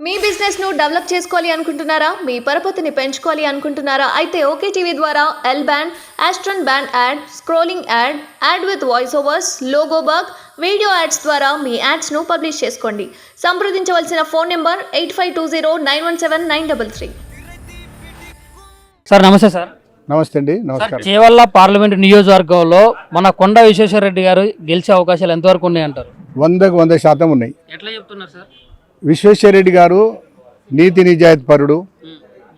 మీ business ను develop చేసుకోవాలి అనుకుంటున్నారా? మీ పరపతిని పెంచుకోవాలి అనుకుంటున్నారా? అయితే ఓకే టీవీ ద్వారా L band, astron band ad, scrolling ad, ad with voice overs, logo bug, video ads ద్వారా మీ యాడ్స్ ను పబ్లిష్ చేసుకోండి. సంప్రదించవలసిన ఫోన్ నెంబర్ 8520917933. సార్ నమస్తే సార్. నమస్తే అండి. నమస్కారం. చేవల్ల పార్లమెంటు నియోజకవర్గంలో మన కొండ విశ్వేశ్వరరెడ్డి గారు గెలిచే అవకాశాలు ఎంతవరకు ఉన్నాయంటారు? 100% ఉన్నాయి. ఎట్లా చెప్తున్నారు సార్? విశ్వేశ్వరరెడ్డి గారు నీతి నిజాయితీ పరుడు,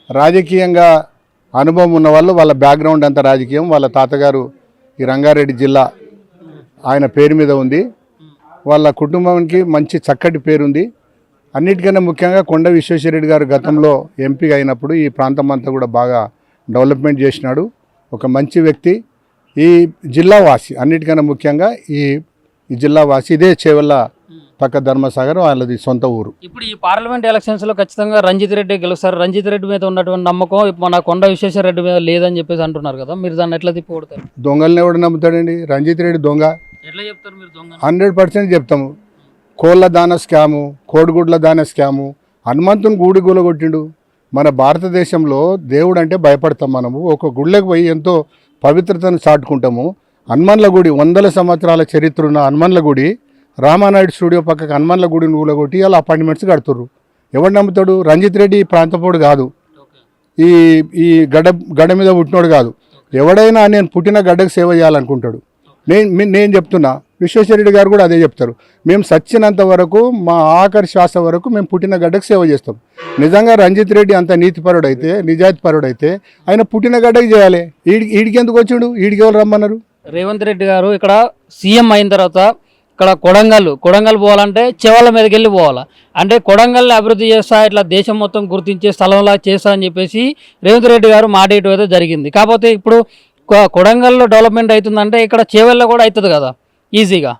రాజకీయంగా అనుభవం ఉన్న వాళ్ళు, వాళ్ళ బ్యాక్గ్రౌండ్ అంతా రాజకీయం. వాళ్ళ తాతగారు ఈ రంగారెడ్డి జిల్లా ఆయన పేరు మీద ఉంది. వాళ్ళ కుటుంబానికి మంచి చక్కటి పేరుంది. అన్నిటికన్నా ముఖ్యంగా కొండ విశ్వేశ్వరరెడ్డి గారు గతంలో ఎంపీ అయినప్పుడు ఈ ప్రాంతం అంతా కూడా బాగా డెవలప్మెంట్ చేసినాడు. ఒక మంచి వ్యక్తి, ఈ జిల్లా వాసి. అన్నిటికన్నా ముఖ్యంగా ఈ జిల్లా వాసి. ఇదే చేవల్ల పక్క ధర్మసాగర్, వాళ్ళది సొంత ఊరు. ఇప్పుడు ఈ పార్లమెంట్ ఎలక్షన్స్లో ఖచ్చితంగా రంజిత్ రెడ్డి గెలుస్తారు. రంజిత్ రెడ్డి మీద ఉన్నటువంటి నమ్మకం మన కొండ విశ్వేశ్వరరెడ్డి మీద లేదని చెప్పేసి అంటున్నారు కదా, మీరు దాన్ని ఎట్లా తిప్పికొడతారు? దొంగల్ని ఎవడు నమ్ముతాడండి? రంజిత్ రెడ్డి దొంగ. ఎట్లా చెప్తారు మీరు దొంగ? 100% చెప్తాము. కోళ్ళ దాన స్కాము, కోడిగుడ్ల దాన స్కాము, హనుమంతుని గూడి గూలగొట్టిండు. మన భారతదేశంలో దేవుడు అంటే భయపడతాం మనము. ఒక గుళ్ళకి పోయి ఎంతో పవిత్రతను చాటుకుంటాము. హనుమన్ల గుడి, 100 సంవత్సరాల చరిత్ర ఉన్న హనుమన్ల గుడి, రామానాయుడు స్టూడియో పక్కకు హనుమన్ల గుడిని ఊలగొట్టి అలా అపార్ట్మెంట్స్ కడుతుర్రు. ఎవడు నమ్ముతాడు? రంజిత్ రెడ్డి ఈ ప్రాంతపోడు కాదు, ఈ గడ్డ మీద పుట్టినోడు కాదు. ఎవడైనా నేను పుట్టిన గడ్డకు సేవ చేయాలనుకుంటాడు. నేను చెప్తున్నా, విశ్వేశ్వరరెడ్డి గారు కూడా అదే చెప్తారు. మేము సచ్చినంత వరకు, మా ఆఖరి శ్వాస వరకు మేము పుట్టిన గడ్డకు సేవ చేస్తాం. నిజంగా రంజిత్ రెడ్డి అంత నీతిపరుడైతే, నిజాయితీపరుడైతే ఆయన పుట్టిన గడ్డకు చేయాలి. ఈడికి ఎందుకు వచ్చిండు? ఈడికి ఎవరు రమ్మన్నారు? రేవంత్ రెడ్డి గారు ఇక్కడ సీఎం అయిన తర్వాత ఇక్కడ కొడంగల్ పోవాలంటే చెవల మీదకి వెళ్ళి పోవాలా, అంటే కొడంగల్ని అభివృద్ధి చేస్తా, ఇట్లా దేశం మొత్తం గుర్తించే స్థలంలా చేస్తా అని చెప్పేసి రేవంత్ రెడ్డి గారు మాటేయటం అయితే జరిగింది. కాకపోతే ఇప్పుడు కొడంగల్లో డెవలప్మెంట్ అవుతుందంటే ఇక్కడ చేవల్లో కూడా అవుతుంది కదా ఈజీగా.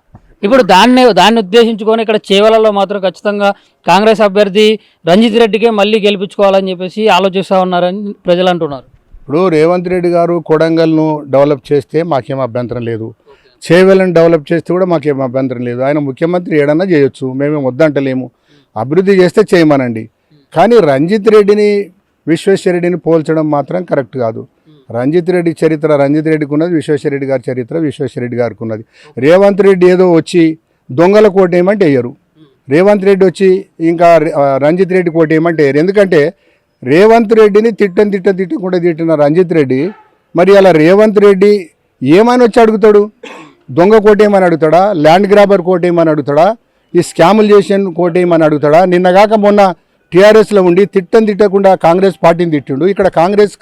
ఇప్పుడు దాన్ని ఉద్దేశించుకొని ఇక్కడ చేవలలో మాత్రం ఖచ్చితంగా కాంగ్రెస్ అభ్యర్థి రంజిత్ రెడ్డికే మళ్ళీ గెలిపించుకోవాలని చెప్పేసి ఆలోచిస్తూ ఉన్నారని ప్రజలు అంటున్నారు. ఇప్పుడు రేవంత్ రెడ్డి గారు కొడంగల్ను డెవలప్ చేస్తే మాకేం అభ్యంతరం లేదు, చేవెళ్ళని డెవలప్ చేస్తే కూడా మాకేం అభ్యంతరం లేదు. ఆయన ముఖ్యమంత్రి ఏడన్నా చేయొచ్చు, మేమేం వద్దంటలేము. అభివృద్ధి చేస్తే చేయమనండి. కానీ రంజిత్ రెడ్డిని విశ్వేశ్వరరెడ్డిని పోల్చడం మాత్రం కరెక్ట్ కాదు. రంజిత్ రెడ్డి చరిత్ర రంజిత్ రెడ్డికి ఉన్నది, విశ్వేశ్వరరెడ్డి గారి చరిత్ర విశ్వేశ్వరరెడ్డి గారికి ఉన్నది. రేవంత్ రెడ్డి ఏదో వచ్చి దొంగల కోటేయమంటే వేయరు. రేవంత్ రెడ్డి వచ్చి ఇంకా రంజిత్ రెడ్డి కోటేయమంటే వేయరు. ఎందుకంటే రేవంత్ రెడ్డిని తిట్టకుండా తిట్టిన రంజిత్ రెడ్డి మరి అలా రేవంత్ రెడ్డి ఏమైనా వచ్చి అడుగుతాడు? దొంగ కోటేయమని అడుగుతాడా? Land grabber కోటేయమని అడుగుతాడా? ఈ స్కాములు చేసిన కోటేయమని అడుగుతాడా? నిన్నగాక మొన్న టీఆర్ఎస్లో ఉండి తిట్టకుండా కాంగ్రెస్ పార్టీని తిట్టిండు. ఇక్కడ కాంగ్రెస్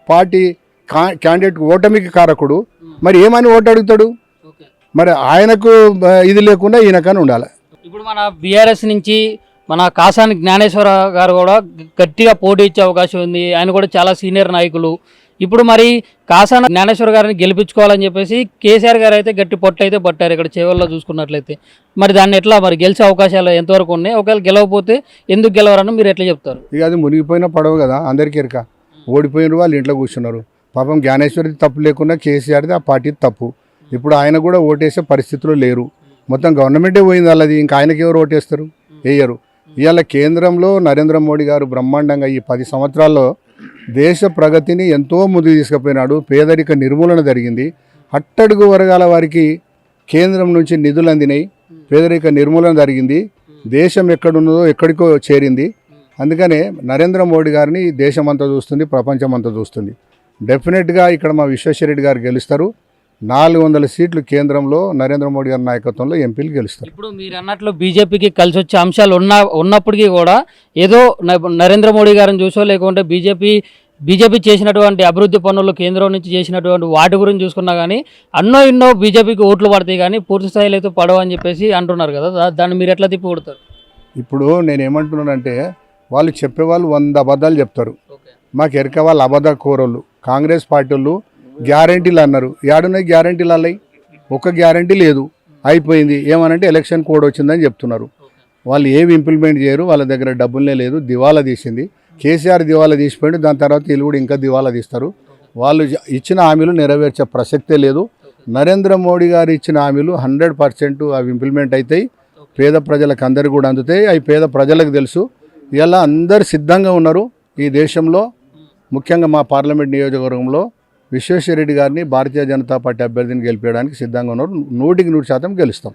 పార్టీ క్యాండిడేట్ ఓటమికి కారకుడు. మరి ఏమని ఓటు అడుగుతాడు? మరి ఆయనకు ఇది లేకుండా ఈయనకని ఉండాలి. ఇప్పుడు మన బీఆర్ఎస్ నుంచి మన కాసాని జ్ఞానేశ్వర గారు కూడా గట్టిగా పోటీ ఇచ్చే అవకాశం ఉంది. ఆయన కూడా చాలా సీనియర్ నాయకులు. ఇప్పుడు మరి కాసాని జ్ఞానేశ్వర గారిని గెలిపించుకోవాలని చెప్పేసి కేసీఆర్ గారు అయితే గట్టి పొట్టు అయితే పట్టారు ఇక్కడ చేవల్లో చూసుకున్నట్లయితే. మరి దాన్ని ఎట్లా మరి గెలిచే అవకాశాలు ఎంతవరకు ఉన్నాయి? ఒకవేళ గెలవకపోతే ఎందుకు గెలవరని మీరు ఎట్లా చెప్తారు? ఇక అది మునిగిపోయిన పడవ కదా, అందరికీ ఎరక. ఓడిపోయిన వాళ్ళు ఇంట్లో కూర్చున్నారు. పాపం జ్ఞానేశ్వరిది తప్పు లేకుండా కేసీఆర్ది ఆ పార్టీ తప్పు. ఇప్పుడు ఆయన కూడా ఓటేసే పరిస్థితుల్లో లేరు. మొత్తం గవర్నమెంటే పోయింది వాళ్ళది. ఇంకా ఆయనకి ఎవరు ఓటేస్తారు? వేయరు. ఇవాళ కేంద్రంలో నరేంద్ర మోడీ గారు బ్రహ్మాండంగా ఈ 10 సంవత్సరాల్లో దేశ ప్రగతిని ఎంతో ముందుకు తీసుకుపోయినాడు. పేదరిక నిర్మూలన జరిగింది. అట్టడుగు వర్గాల వారికి కేంద్రం నుంచి నిధులు అందినాయి. పేదరిక నిర్మూలన జరిగింది. దేశం ఎక్కడున్నదో ఎక్కడికో చేరింది. అందుకనే నరేంద్ర మోడీ గారిని దేశం అంతా చూస్తుంది, ప్రపంచం అంతా చూస్తుంది. డెఫినెట్గా ఇక్కడ మా విశ్వేశ్వరరెడ్డి గారు గెలుస్తారు. 400 సీట్లు కేంద్రంలో నరేంద్ర మోడీ గారి నాయకత్వంలో ఎంపీలు గెలుస్తారు. ఇప్పుడు మీరు అన్నట్లు బీజేపీకి కలిసి వచ్చే అంశాలు ఉన్నప్పటికీ కూడా ఏదో నరేంద్ర మోడీ గారిని చూసో లేకుంటే బీజేపీ చేసినటువంటి అభివృద్ధి పనులు కేంద్రం నుంచి చేసినటువంటి వాటి గురించి చూసుకున్నా కానీ ఎన్నో బీజేపీకి ఓట్లు పడతాయి కానీ పూర్తి స్థాయిలో అయితే పడవని చెప్పేసి అంటున్నారు కదా, దాన్ని మీరు ఎట్లా తిప్పి కొడతారు? ఇప్పుడు నేను ఏమంటున్నానంటే వాళ్ళు చెప్పేవాళ్ళు 100 అబద్ధాలు చెప్తారు. మాకు ఎరక వాళ్ళు అబద్ధ కోరలు. కాంగ్రెస్ పార్టీ వాళ్ళు గ్యారంటీలు అన్నారు. ఏడున్నాయి గ్యారంటీలు? అల్లయి ఒక్క గ్యారంటీ లేదు. అయిపోయింది. ఏమనంటే ఎలక్షన్ కోడ్ వచ్చిందని చెప్తున్నారు. వాళ్ళు ఏమి ఇంప్లిమెంట్ చేయరు. వాళ్ళ దగ్గర డబ్బులనే లేదు. దివాలా తీసింది. కేసీఆర్ దివాలా తీసిపోయింది. దాని తర్వాత వీళ్ళు కూడా ఇంకా దివాలా తీస్తారు. వాళ్ళు ఇచ్చిన హామీలు నెరవేర్చే ప్రసక్తే లేదు. నరేంద్ర మోడీ గారు ఇచ్చిన హామీలు 100% అవి ఇంప్లిమెంట్ అవుతాయి. పేద ప్రజలకు అందరికీ కూడా అందుతాయి. అవి పేద ప్రజలకు తెలుసు. ఇలా అందరు సిద్ధంగా ఉన్నారు ఈ దేశంలో, ముఖ్యంగా మా పార్లమెంట్ నియోజకవర్గంలో విశ్వేశ్వరరెడ్డి గారిని భారతీయ జనతా పార్టీ అభ్యర్థిని గెలిపేయడానికి సిద్ధంగా ఉన్నారు. 100% గెలుస్తాం.